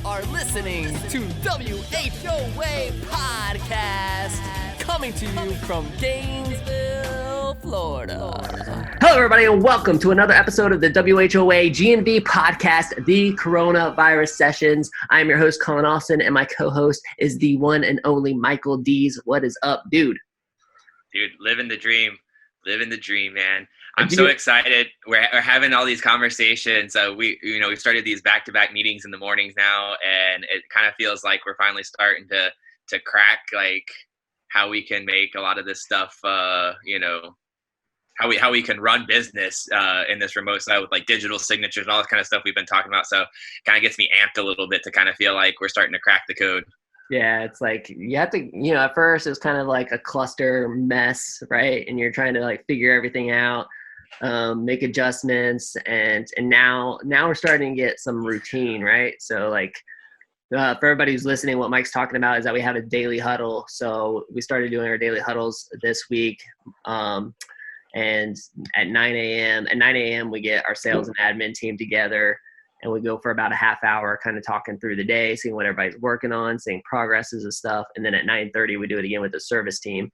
are listening to WHOA Podcast, coming to you from Gainesville, Florida. Hello, everybody, and welcome to another episode of the WHOA GNV Podcast, the Coronavirus Sessions. I'm your host, Colin Austin, and my co-host is the one and only Michael Dees. What is up, dude? Dude, living the dream, man. I'm so excited. We're having all these conversations. We started these back-to-back meetings in the mornings now, and it kind of feels like we're finally starting to crack like how we can make a lot of this stuff. How we can run business in this remote side with like digital signatures and all this kind of stuff we've been talking about. So kind of gets me amped a little bit to kind of feel like we're starting to crack the code. Yeah, it's like you have to, at first it was kind of like a cluster mess, right? And you're trying to like figure everything out, make adjustments, and now we're starting to get some routine, right? So like for everybody who's listening, what Mike's talking about is that we have a daily huddle. So we started doing our daily huddles this week, and at 9 a.m. At 9 a.m. we get our sales and admin team together. And we go for about a half hour kind of talking through the day, seeing what everybody's working on, seeing progresses and stuff. And then at 9:30, we do it again with the service team.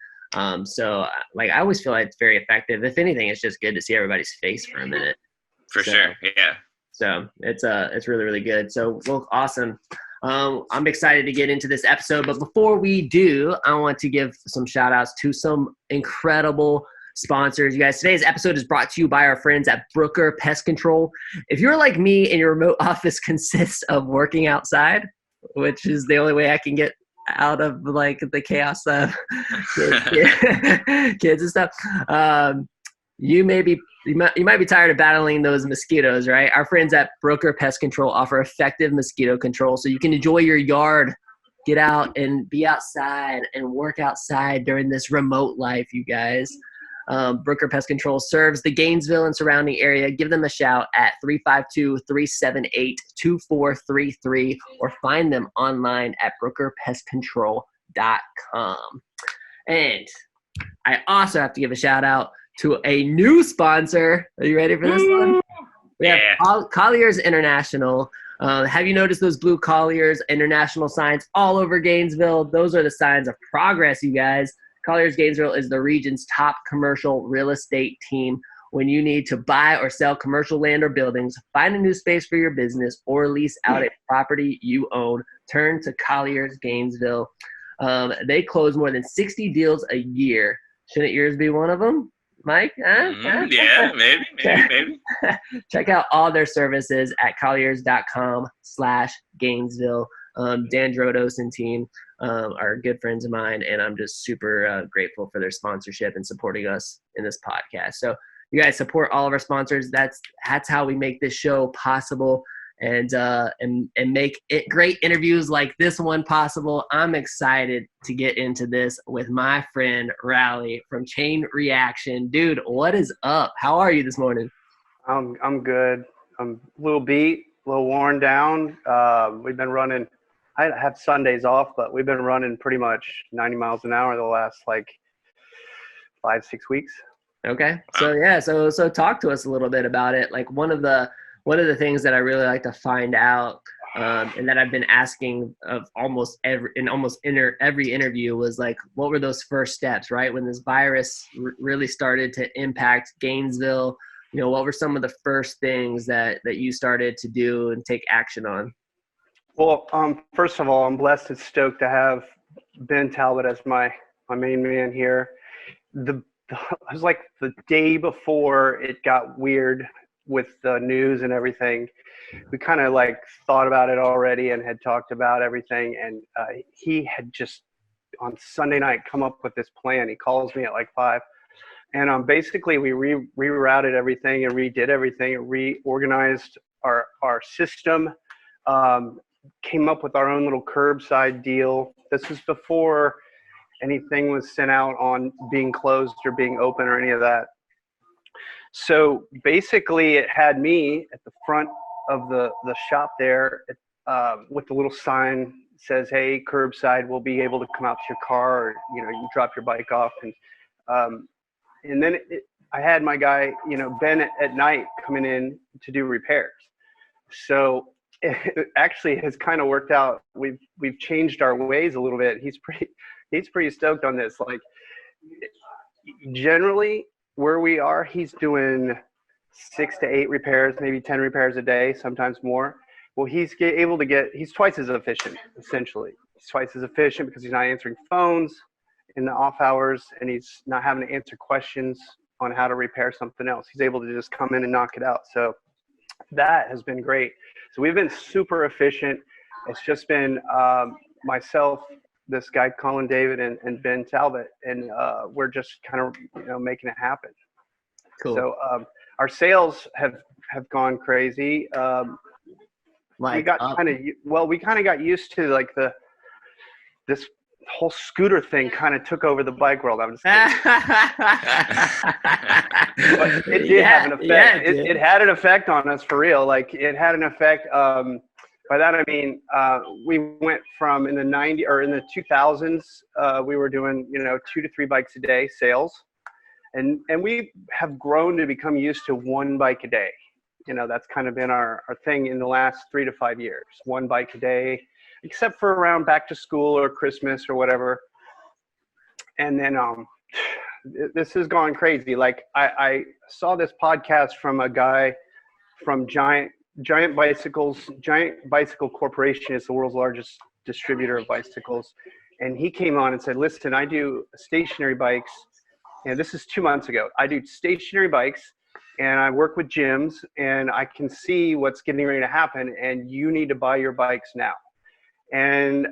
So like I always feel like it's very effective. If anything, it's just good to see everybody's face for a minute. For sure, yeah. So it's really, really good. So well, awesome. I'm excited to get into this episode. But before we do, I want to give some shout outs to some incredible sponsors. You guys, today's episode is brought to you by our friends at Brooker Pest Control. If you're like me and your remote office consists of working outside, which is the only way I can get out of like the chaos of kids and stuff, you might be tired of battling those mosquitoes, right? Our friends at Brooker Pest Control offer effective mosquito control so you can enjoy your yard, get out and be outside and work outside during this remote life, you guys. Brooker Pest Control serves the Gainesville and surrounding area. Give them a shout at 352-378-2433 or find them online at brookerpestcontrol.com. And I also have to give a shout out to a new sponsor. Are you ready for this one? We have Colliers International. Have you noticed those blue Colliers International signs all over Gainesville? Those are the signs of progress, you guys. Colliers Gainesville is the region's top commercial real estate team. When you need to buy or sell commercial land or buildings, find a new space for your business, or lease out a property you own, turn to Colliers Gainesville. They close more than 60 deals a year. Shouldn't yours be one of them, Mike? Yeah, maybe. Check out all their services at colliers.com/Gainesville. Dan Drodos and team are good friends of mine, and I'm just super grateful for their sponsorship and supporting us in this podcast. So you guys support all of our sponsors. That's how we make this show possible and make it great interviews like this one possible. I'm excited to get into this with my friend Raleigh from Chain Reaction. Dude, what is up? How are you this morning? I'm good. I'm a little beat, a little worn down. We've been running. I have Sundays off, but we've been running pretty much 90 miles an hour the last like 5-6 weeks. Okay. So so talk to us a little bit about it. Like one of the things that I really like to find out, and that I've been asking of almost every interview was like, what were those first steps, right? When this virus really started to impact Gainesville, what were some of the first things that you started to do and take action on? Well, first of all, I'm blessed and stoked to have Ben Talbot as my main man here. It was like the day before it got weird with the news and everything. We kind of like thought about it already and had talked about everything. And he had just on Sunday night come up with this plan. He calls me at like 5. And basically we rerouted everything and redid everything and reorganized our system. Came up with our own little curbside deal. This was before anything was sent out on being closed or being open or any of that. So basically it had me at the front of the shop there with the little sign that says, hey, curbside, we'll be able to come out to your car, or, you drop your bike off. And then I had my guy, Ben at night coming in to do repairs. So it actually has kind of worked out. We've changed our ways a little bit. He's pretty stoked on this. Like, generally where we are, he's doing 6 to 8 repairs, maybe 10 repairs a day, sometimes more. Well, he's twice as efficient, essentially. He's twice as efficient because he's not answering phones in the off hours, and he's not having to answer questions on how to repair something else. He's able to just come in and knock it out. So that has been great. So we've been super efficient. It's just been myself, this guy Colin David, and Ben Talbot, and we're just kind of making it happen. Cool. So our sales have gone crazy. We kind of got used to like this whole scooter thing kind of took over the bike world. I'm just kidding. But it did have an effect. Yeah, it had an effect on us, for real. Like, it had an effect. By that I mean, we went from in the 2000s, we were doing 2 to 3 bikes a day sales, and we have grown to become used to 1 bike a day. That's kind of been our thing in the last 3 to 5 years. 1 bike a day, except for around back to school or Christmas or whatever. And then this has gone crazy. Like, I saw this podcast from a guy from Giant Bicycles. Giant Bicycle Corporation is the world's largest distributor of bicycles. And he came on and said, listen, I do stationary bikes. And this is 2 months ago. I do stationary bikes, and I work with gyms, and I can see what's getting ready to happen, and you need to buy your bikes now. And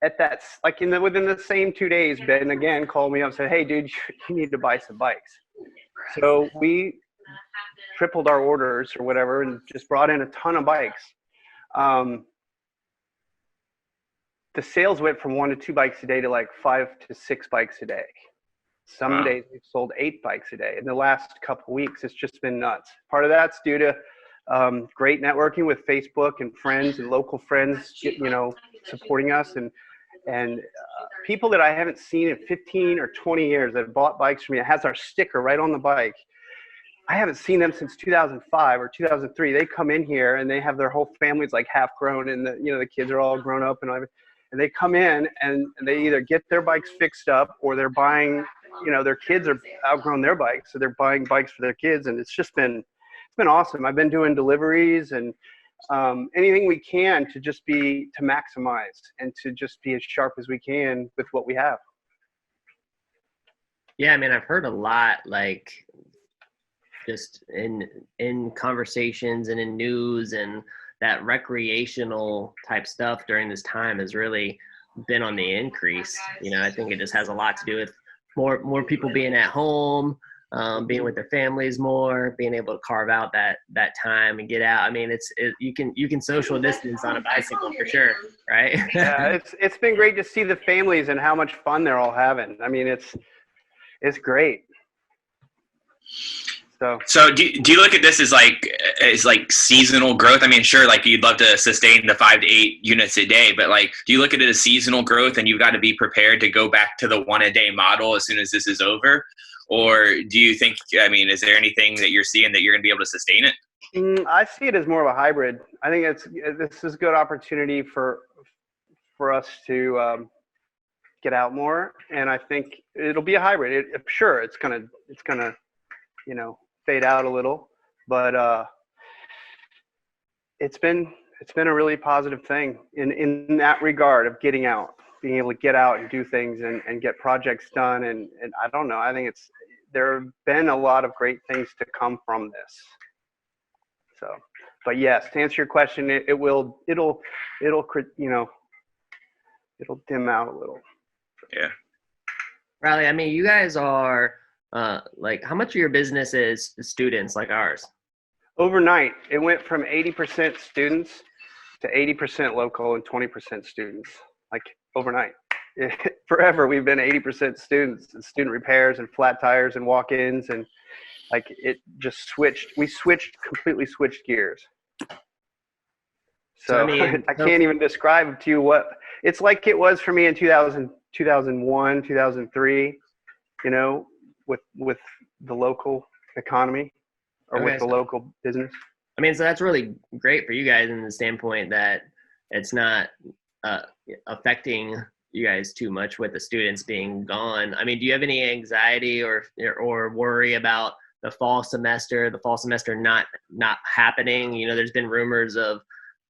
at that, like within the same 2 days, Ben again called me up and said, hey, dude, you need to buy some bikes. So we tripled our orders or whatever and just brought in a ton of bikes. The sales went from 1 to 2 bikes a day to like 5 to 6 bikes a day. Some days we've sold 8 bikes a day. In the last couple of weeks, it's just been nuts. Part of that's due to great networking with Facebook and friends and local friends, supporting us, and people that I haven't seen in 15 or 20 years that have bought bikes from me. It has our sticker right on the bike. I haven't seen them since 2005 or 2003. They come in here and they have their whole families like half grown, and the kids are all grown up and everything. And they come in and they either get their bikes fixed up, or they're buying, their kids are outgrown their bikes, so they're buying bikes for their kids. And it's been awesome. I've been doing deliveries and anything we can to maximize and to just be as sharp as we can with what we have. Yeah, I mean, I've heard a lot, like, just in conversations and in news, and that recreational type stuff during this time has really been on the increase. I think it just has a lot to do with more people being at home, being with their families more, being able to carve out that time and get out. I mean, you can social distance on a bicycle for sure, right? Yeah, it's been great to see the families and how much fun they're all having. I mean, it's great. So do you look at this as like seasonal growth? I mean, sure, like you'd love to sustain the 5 to 8 units a day, but like, do you look at it as seasonal growth and you've got to be prepared to go back to the 1 a day model as soon as this is over? Or do you think, I mean, is there anything that you're seeing that you're going to be able to sustain it? I see it as more of a hybrid. I think this is a good opportunity for us to get out more. And I think it'll be a hybrid. Sure, it's gonna fade out a little, but it's been a really positive thing in that regard of getting out, being able to get out and do things and get projects done. And I don't know, I think there have been a lot of great things to come from this. So, but yes, to answer your question, it'll dim out a little. Yeah. Riley, I mean, you guys are, like, how much of your business is students like ours? Overnight, it went from 80% students to 80% local and 20% students, like overnight. Forever, we've been 80% students and student repairs and flat tires and walk-ins, and like it just switched. We completely switched gears. So I mean, I can't even describe to you what it's like it was for me in 2001, 2003, with the local economy or with the local business. I mean, so that's really great for you guys in the standpoint that it's not uh, affecting you guys too much with the students being gone. I mean, do you have any anxiety or worry about the fall semester not happening? You know, there's been rumors of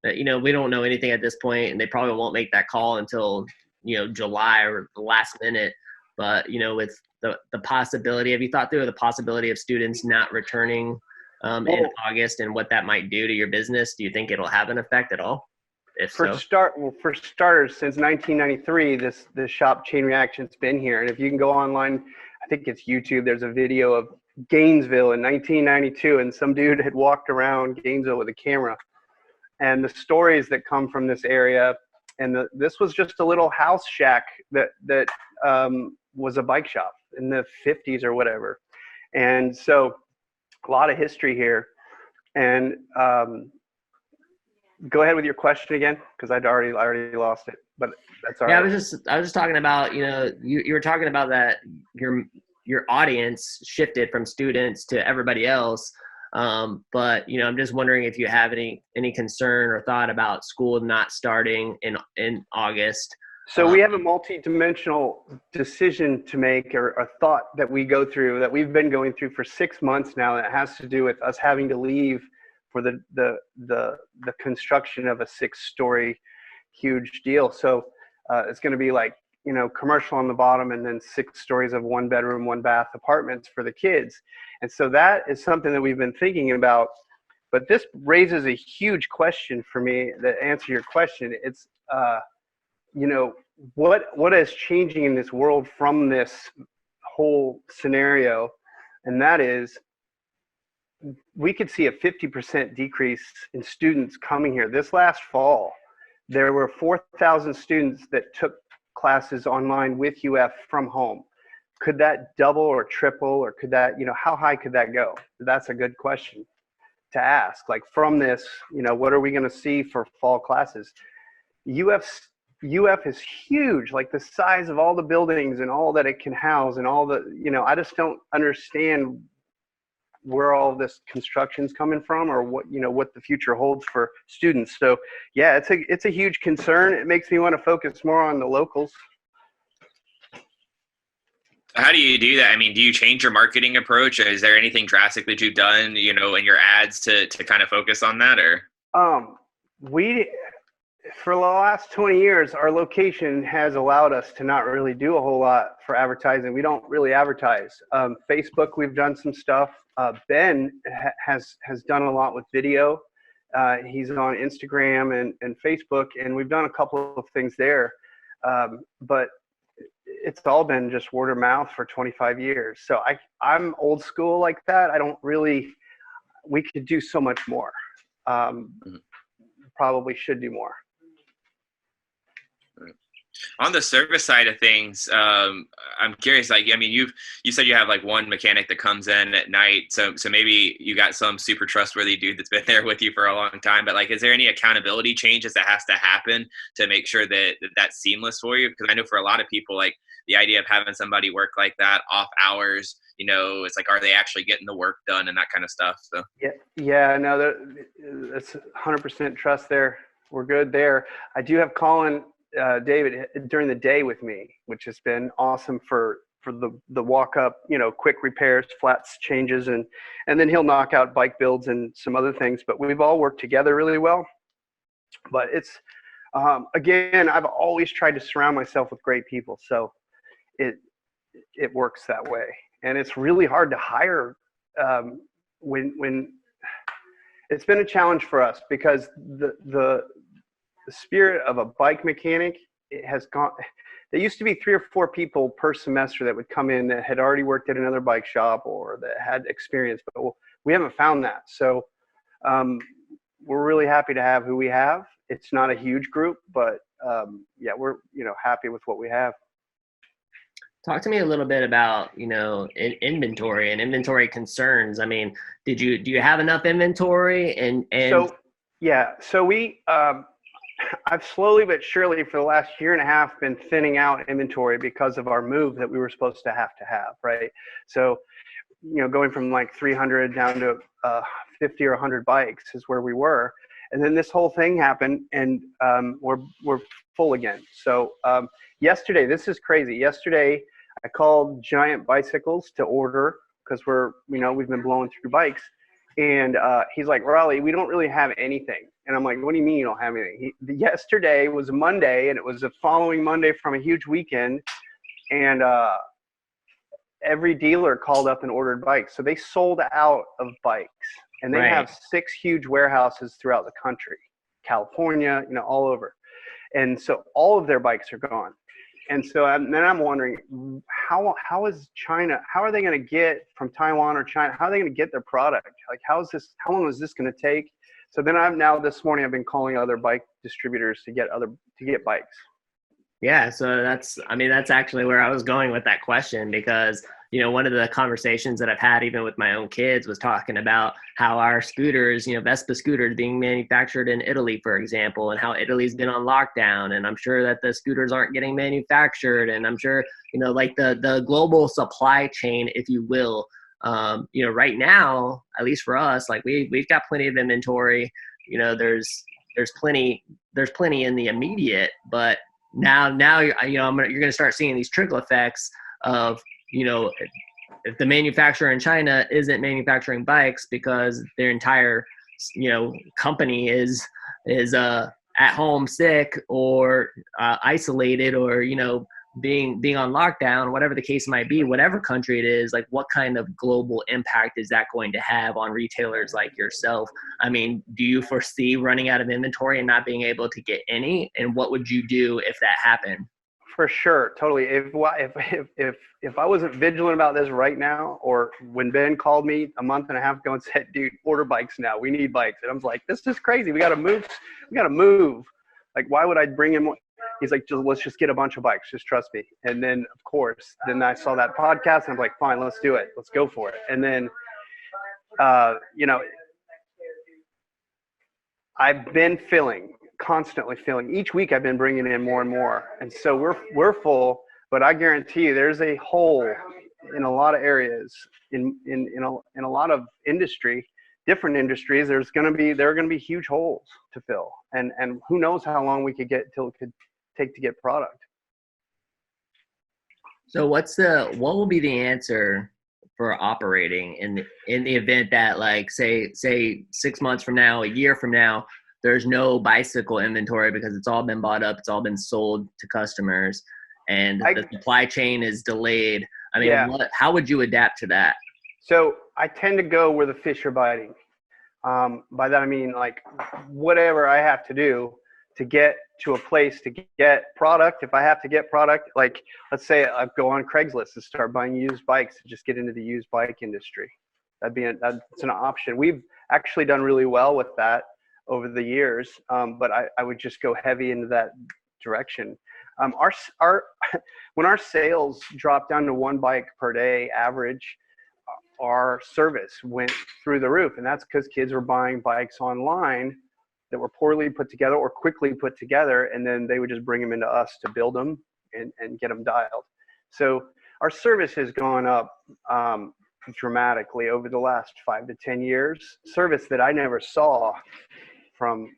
that. You know, we don't know anything at this point, and they probably won't make that call until, you know, July or the last minute. But, you know, with the possibility, have you thought through the possibility of students not returning in August and what that might do to your business? Do you think it'll have an effect at all? If For so, for starters, since 1993, this shop Chain Reaction's been here. And if you can go online, I think it's YouTube, there's a video of Gainesville in 1992, and some dude had walked around Gainesville with a camera. And the stories that come from this area, and this was just a little house shack that was a bike shop in the 50s or whatever. And so a lot of history here. And go ahead with your question again, because I already lost it, but that's all right. I was just talking about, you know, you were talking about that your audience shifted from students to everybody else. But, you know, I'm just wondering if you have any concern or thought about school not starting in August. So we have a multi-dimensional decision to make, or a thought that we go through, that we've been going through for 6 months now, that has to do with us having to leave for the construction of a 6-story huge deal. So it's going to be like, you know, commercial on the bottom, and then 6 stories of 1-bedroom, 1-bath apartments for the kids. And so that is something that we've been thinking about. But this raises a huge question for me. To answer your question, it's you know, what is changing in this world from this whole scenario, and that is, we could see a 50% decrease in students coming here. This last fall, there were 4,000 students that took classes online with UF from home. Could that double or triple, or could that, you know, how high could that go? That's a good question to ask. Like, from this, you know, what are we going to see for fall classes? UF is huge, like the size of all the buildings and all that it can house, and all the, you know, I just don't understand where all this construction's coming from, or what, you know, what the future holds for students. So yeah, it's a huge concern. It makes me want to focus more on the locals. How do you do that? I mean, do you change your marketing approach? Is there anything drastic that you've done, you know, in your ads to kind of focus on that? Or for the last 20 years, our location has allowed us to not really do a whole lot for advertising. We don't really advertise. Facebook, we've done some stuff. Ben has done a lot with video. He's on Instagram and Facebook, and we've done a couple of things there. But it's all been just word of mouth for 25 years. So I'm old school like that. I don't really, we could do so much more. Probably should do more. On the service side of things, I'm curious, like, I mean, you said you have like one mechanic that comes in at night. So maybe you got some super trustworthy dude that's been there with you for a long time, but like, is there any accountability changes that has to happen to make sure that that's seamless for you? Because I know for a lot of people, like, the idea of having somebody work like that off hours, you know, it's like, are they actually getting the work done and that kind of stuff? So yeah, no, that's 100% trust there. We're good there. I do have Colin David during the day with me, which has been awesome for the walk up, you know, quick repairs, flats changes, and then he'll knock out bike builds and some other things. But we've all worked together really well. But it's again, I've always tried to surround myself with great people, so it works that way. And it's really hard to hire when it's been a challenge for us, because the spirit of a bike mechanic, it has gone. There used to be 3 or 4 people per semester that would come in that had already worked at another bike shop or that had experience, but we haven't found that. So we're really happy to have who we have. It's not a huge group, but yeah, we're, you know, happy with what we have. Talk to me a little bit about, you know, inventory and inventory concerns. I mean, do you have enough inventory? And so yeah, so we I've slowly but surely for the last year and a half been thinning out inventory because of our move that we were supposed to have, right? So, you know, going from like 300 down to 50 or 100 bikes is where we were. And then this whole thing happened, and we're full again. So yesterday, this is crazy. Yesterday, I called Giant Bicycles to order because we've been blowing through bikes. And he's like, Raleigh, we don't really have anything. And I'm like, what do you mean you don't have anything? Yesterday was Monday, and it was the following Monday from a huge weekend. And every dealer called up and ordered bikes. So they sold out of bikes. And they have 6 huge warehouses throughout the country, California, all over. And so all of their bikes are gone. And so then I'm wondering, how is China, how are they going to get from Taiwan or China, how are they going to get their product? Like, how long is this going to take? So then this morning I've been calling other bike distributors to get bikes. Yeah. So that's actually where I was going with that question, because, one of the conversations that I've had even with my own kids was talking about how our scooters, Vespa scooters being manufactured in Italy, for example, and how Italy's been on lockdown. And I'm sure that the scooters aren't getting manufactured. And I'm sure, like the global supply chain, if you will, right now, at least for us, like we've got plenty of inventory. There's plenty in the immediate, but now you're going to start seeing these trickle effects of, if the manufacturer in China isn't manufacturing bikes because their entire, company is at home sick or isolated or, being on lockdown, whatever the case might be, whatever country it is, like what kind of global impact is that going to have on retailers like yourself? I mean, do you foresee running out of inventory and not being able to get any? And what would you do if that happened? For sure, totally. If I wasn't vigilant about this right now, or when Ben called me a month and a half ago and said, "Dude, order bikes now. We need bikes," and I was like, "This is crazy. We got to move. We got to move. Like, why would I bring him?" He's like, let's just get a bunch of bikes. Just trust me. And then, of course, I saw that podcast, and I'm like, fine, let's do it. Let's go for it. And then, I've been constantly filling. Each week I've been bringing in more and more. And so we're full, but I guarantee you there's a hole in a lot of areas, in a lot of different industries. There are going to be huge holes to fill. And who knows how long we could get till it could take to get product. So what will be the answer for operating in the event that, like, say 6 months from now, a year from now, there's no bicycle inventory because it's all been bought up, it's all been sold to customers, and the supply chain is delayed? I mean, how would you adapt to that? So I tend to go where the fish are biting. By that I mean, like, whatever I have to do to get to a place to get product. If I have to get product, like, let's say I go on Craigslist and start buying used bikes and just get into the used bike industry. That's an option. We've actually done really well with that over the years, but I would just go heavy into that direction. When our sales dropped down to 1 bike per day average, our service went through the roof, and that's because kids were buying bikes online that were poorly put together or quickly put together, and then they would just bring them into us to build them and get them dialed. So our service has gone up dramatically over the last 5 to 10 years. Service that I never saw from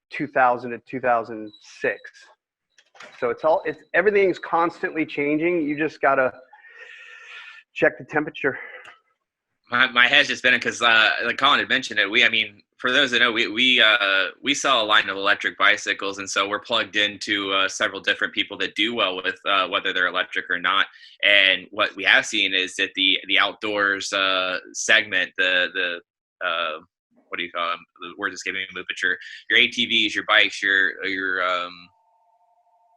2000 to 2006. So everything's constantly changing. You just gotta check the temperature. My head's just spinning because, like Colin had mentioned it, for those that know, we sell a line of electric bicycles, and so we're plugged into several different people that do well with whether they're electric or not. And what we have seen is that the outdoors segment, the what do you call them? The word is escaping me, but your ATVs, your bikes, your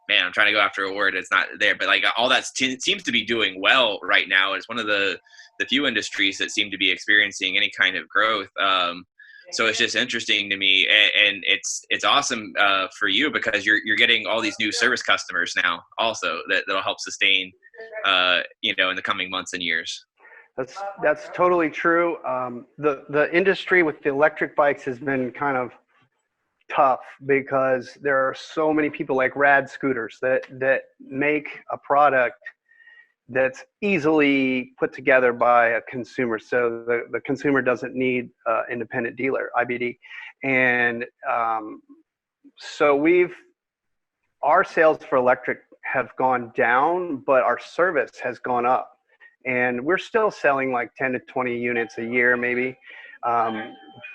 man, I'm trying to go after a word. It's not there, but like all that seems to be doing well right now. It's one of the few industries that seem to be experiencing any kind of growth. So it's just interesting to me, and it's awesome for you because you're getting all these new service customers now also that'll help sustain, in the coming months and years. That's totally true. The industry with the electric bikes has been kind of tough because there are so many people like Rad Scooters that make a product that's easily put together by a consumer. So the consumer doesn't need independent dealer, IBD. And so our sales for electric have gone down, but our service has gone up. And we're still selling like 10 to 20 units a year, maybe.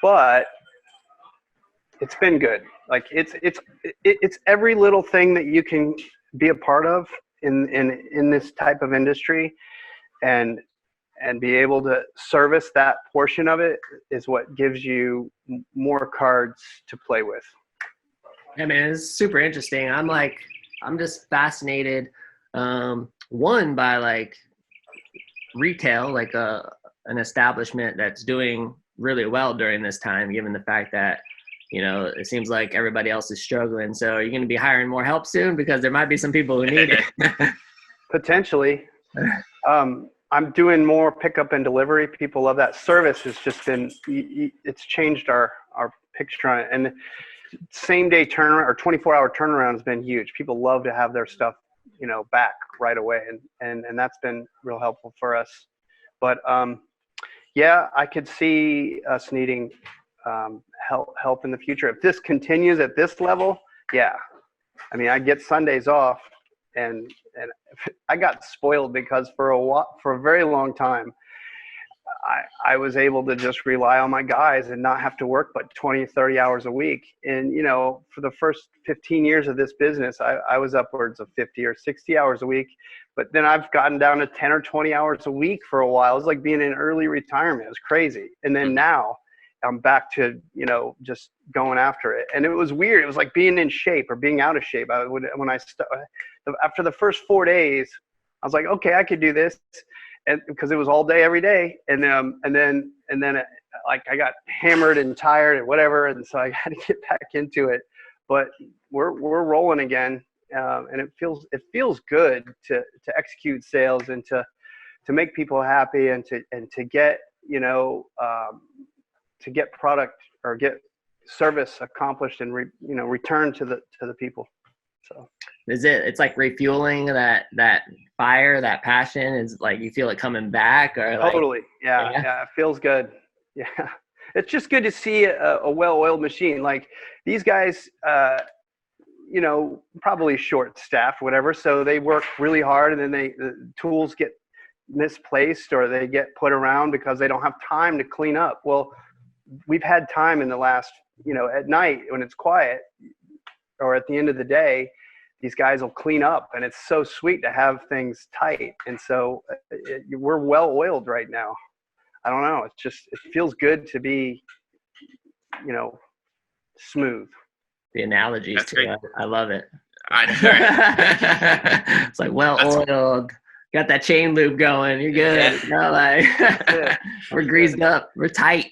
But it's been good. Like it's every little thing that you can be a part of in this type of industry, and be able to service that portion of it is what gives you more cards to play with. Yeah, man, it's super interesting. I'm just fascinated. One, by like retail, like an establishment that's doing really well during this time, given the fact that, you know, it seems like everybody else is struggling. So you're going to be hiring more help soon, because there might be some people who need it. Potentially. I'm doing more pickup and delivery. People love that. Service has just been, it's changed our picture on it. And same day turnaround or 24-hour turnaround has been huge. People love to have their stuff, you know, back right away. And that's been real helpful for us. But yeah, I could see us needing help in the future. If this continues at this level, yeah. I mean, I get Sundays off, and I got spoiled because for a very long time, I was able to just rely on my guys and not have to work but 20, 30 hours a week. And, you know, for the first 15 years of this business, I was upwards of 50 or 60 hours a week. But then I've gotten down to 10 or 20 hours a week for a while. It was like being in early retirement. It was crazy. And then now I'm back to, you know, just going after it. And it was weird. It was like being in shape or being out of shape. After the first 4 days, I was like, okay, I could do this. And because it was all day, every day. And then like I got hammered and tired and whatever. And so I had to get back into it, but we're rolling again. And it feels good to execute sales and to make people happy and to get, you know, to get product or get service accomplished and return to the people. So it's like refueling that fire, that passion is like, you feel it coming back, or like, totally. Yeah. It feels good. Yeah. It's just good to see a well-oiled machine. Like these guys, you know, probably short staffed, whatever. So they work really hard, and then the tools get misplaced or they get put around because they don't have time to clean up. Well, we've had time in the last, you know, at night when it's quiet or at the end of the day, these guys will clean up, and it's so sweet to have things tight. And so we're well oiled right now. I don't know. It feels good to be, you know, smooth. The analogies. That's great. I love it. I know. It's like well oiled. Got that chain loop going. You're good. Yeah. You know, like we're greased up. We're tight.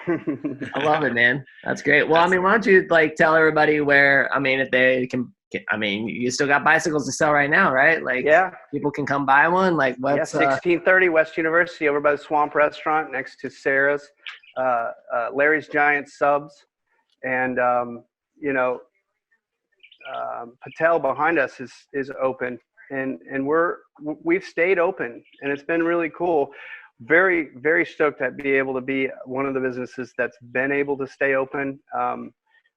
I love it, man. That's great. Well, I mean, why don't you like tell everybody where? I mean, if they can. I mean, you still got bicycles to sell right now, right? Like, yeah, people can come buy one. Like, what's 1630 West University, over by the Swamp Restaurant, next to Sarah's, Larry's Giant Subs, and you know, Patel behind us is open, and we've stayed open, and it's been really cool. Very, very stoked to be able to be one of the businesses that's been able to stay open.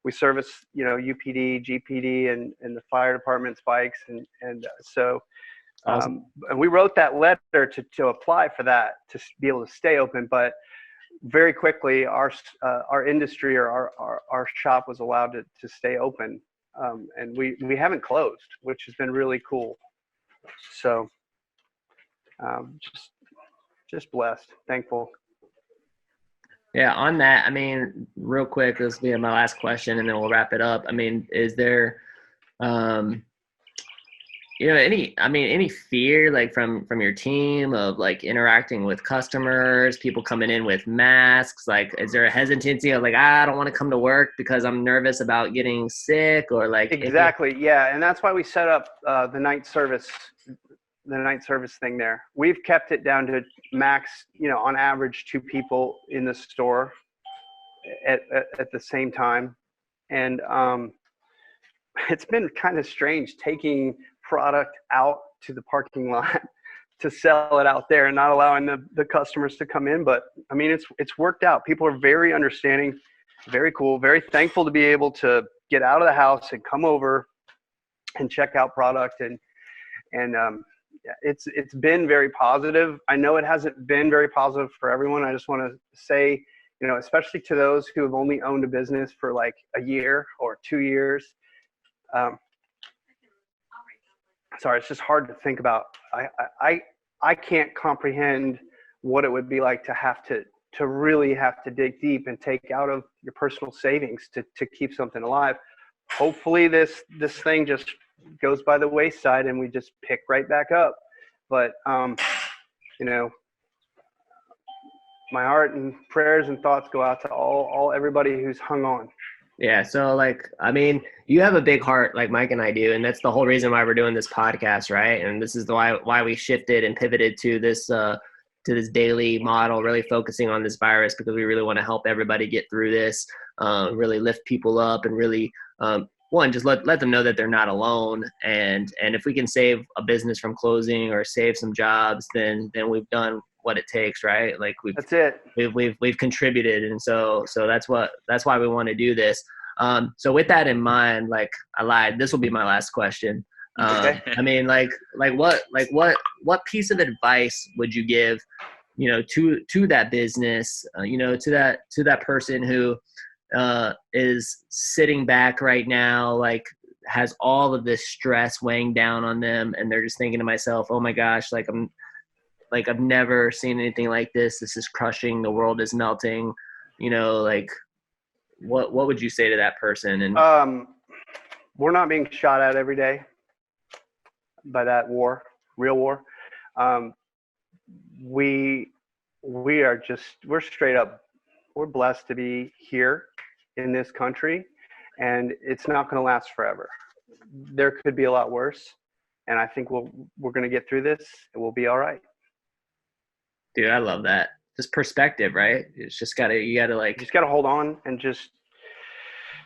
We service, you know, UPD, GPD, and the fire department's bikes, and so awesome. And we wrote that letter to apply for that, to be able to stay open. But very quickly, our industry or our shop was allowed to stay open, and we haven't closed, which has been really cool. So just blessed, thankful. Yeah, on that, I mean, real quick, this will be my last question, and then we'll wrap it up. I mean, is there, you know, any fear like from your team of like interacting with customers, people coming in with masks? Like, is there a hesitancy of like, I don't want to come to work because I'm nervous about getting sick, or like? Exactly, yeah, and that's why we set up the night service thing there. We've kept it down to max, you know, on average 2 people in the store at the same time. And it's been kind of strange taking product out to the parking lot to sell it out there and not allowing the customers to come in. But I mean, it's worked out. People are very understanding, very cool, very thankful to be able to get out of the house and come over and check out product. And it's been very positive. I know it hasn't been very positive for everyone. I just want to say, you know, especially to those who have only owned a business for like a year or 2 years. Sorry, it's just hard to think about. I can't comprehend what it would be like to really have to dig deep and take out of your personal savings to keep something alive. Hopefully this thing just goes by the wayside and we just pick right back up. But you know, my heart and prayers and thoughts go out to everybody who's hung on. Yeah. So like, I mean, you have a big heart like Mike and I do. And that's the whole reason why we're doing this podcast. Right. And this is why we shifted and pivoted to this daily model, really focusing on this virus, because we really want to help everybody get through this, really lift people up and really, one, just let them know that they're not alone. And if we can save a business from closing or save some jobs, then we've done what it takes, right? Like that's it. We've contributed. And so that's why we want to do this. So with that in mind, like I lied, this will be my last question. Okay. I mean, what piece of advice would you give, you know, to that business, you know, to that person who is sitting back right now, like has all of this stress weighing down on them, and they're just thinking to myself, oh my gosh, I've never seen anything like this. This is crushing. The world is melting. You know, like what would you say to that person? And we're not being shot at every day by that war, real war. We're straight up, we're blessed to be here in this country, and it's not going to last forever. There could be a lot worse. And I think we're going to get through this and we'll be all right. Dude, I love that. Just perspective, right? It's just you gotta hold on and just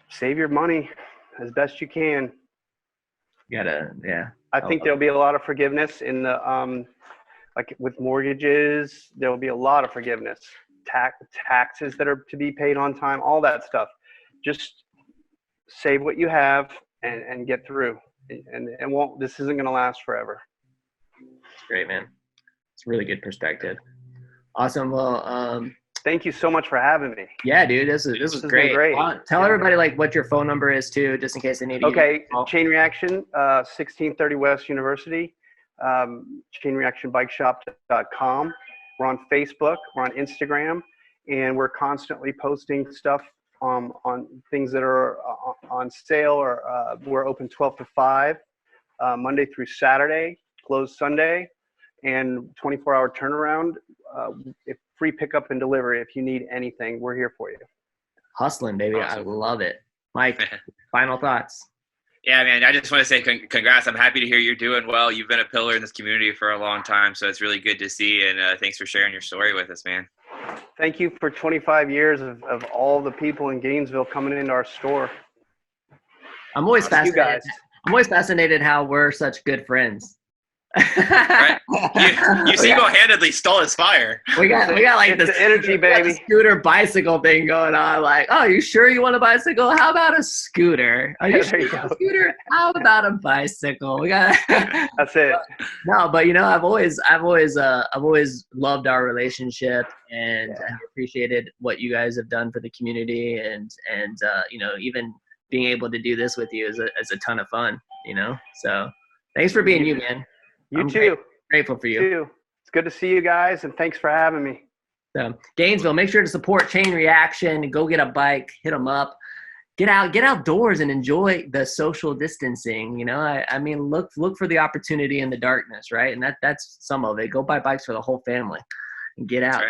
save your money as best you can. Yeah. I think there'll be a lot of forgiveness in the, like with mortgages, there'll be a lot of forgiveness, taxes that are to be paid on time, all that stuff. Just save what you have and get through, and this isn't going to last forever. Great, man. It's really good perspective. Awesome. Well, thank you so much for having me. Yeah, dude, this is great. Tell everybody like what your phone number is too, just in case they need to. Okay, Chain Reaction, 1630 West University, chainreactionbikeshop.com. We're on Facebook, we're on Instagram, and we're constantly posting stuff on things that are on sale, or we're open 12 to 5, Monday through Saturday, closed Sunday, and 24-hour turnaround. If free pickup and delivery, if you need anything, we're here for you. Hustling, baby. Awesome. I love it. Mike, final thoughts. Yeah, man, I just want to say congrats. I'm happy to hear you're doing well. You've been a pillar in this community for a long time, so it's really good to see, and thanks for sharing your story with us, man. Thank you for 25 years of all the people in Gainesville coming into our store. I'm always fascinated how we're such good friends. Right. You single-handedly stole his fire. We got like this energy, baby. Scooter bicycle thing going on. Like, oh, you sure you want a bicycle? How about a scooter? Are you sure you want a scooter? How about a bicycle? We got. That's it. No, but you know, I've always loved our relationship, and I've appreciated what you guys have done for the community, and you know, even being able to do this with you is a ton of fun. You know, so thanks for being you, man. You too. Grateful for you. Too. It's good to see you guys, and thanks for having me. So, Gainesville, make sure to support Chain Reaction. Go get a bike, hit them up, get outdoors and enjoy the social distancing. You know, I mean, look for the opportunity in the darkness, right? And that's some of it. Go buy bikes for the whole family and get out,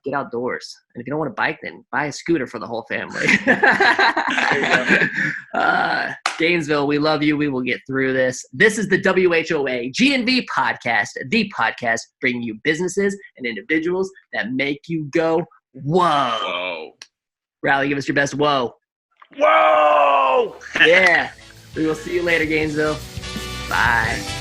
get outdoors. And if you don't want a bike, then buy a scooter for the whole family. Gainesville, we love you. We will get through this. This is the WHOA GNV podcast, the podcast bringing you businesses and individuals that make you go, whoa. Whoa. Raleigh, give us your best whoa. Whoa! Yeah. We will see you later, Gainesville. Bye.